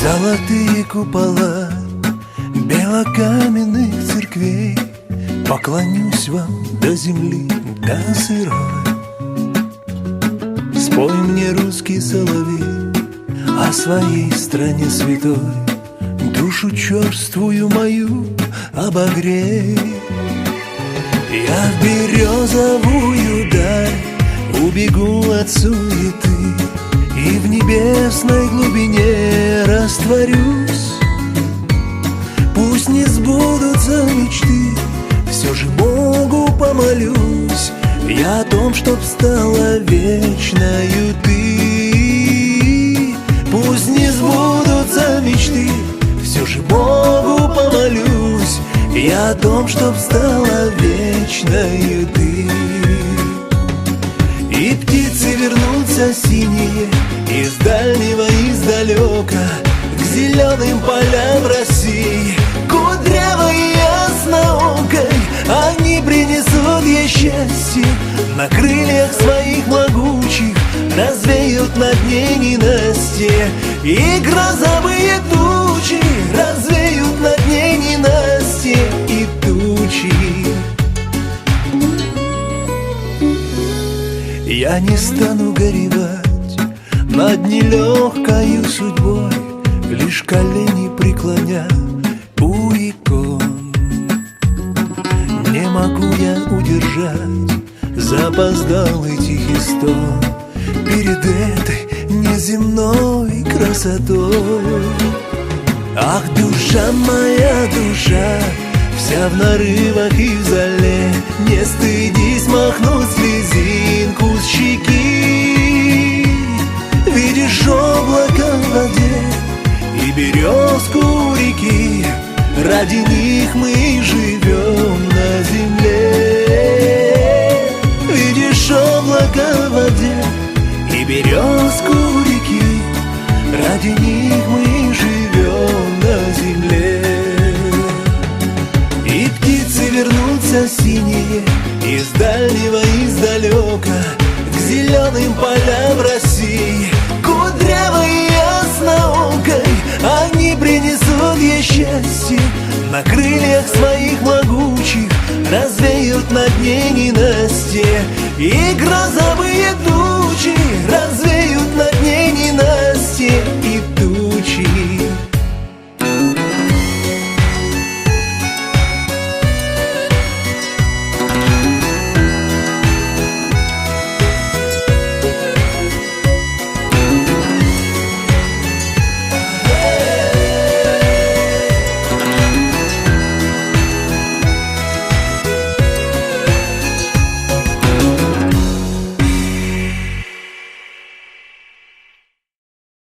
Золотые купола белокаменных церквей, поклонюсь вам до земли, до сырой. Спой мне, русский соловей, о своей стране святой, душу черствую мою обогрей. Я в березовую даль убегу от суеты и в небесной глубине растворюсь. Пусть не сбудутся мечты, все же Богу помолюсь я о том, чтоб стала вечною ты. Пусть не сбудутся мечты, все же Богу помолюсь я о том, чтоб стала вечною ты. И птицы вернутся синие из дальнего, издалека, к зеленым полям России, кудрявой и ясноокой. Они принесут ей счастье, на крыльях своих могучих развеют над ней ненастье, и грозовые тучи развеют над ней ненастье и тучи. Я не стану горевать над нелегкою судьбой, лишь колени преклоня у икон. Не могу я удержать запоздалый тихий стон перед этой неземной красотой. Ах, душа моя, душа, вся в нарывах и в зале, не стыдись махнуть слезинку с щеки. Видишь облако в воде и березку у реки, ради них мы и живем на земле. Видишь облако в воде и березку у реки, ради них мы и живем на земле. И птицы вернутся синие из дальнего, издалека, к зеленым полям России, кудрявой и ясноокой. Они принесут ей счастье, на крыльях своих могучих развеют над ней ненастье, и гроза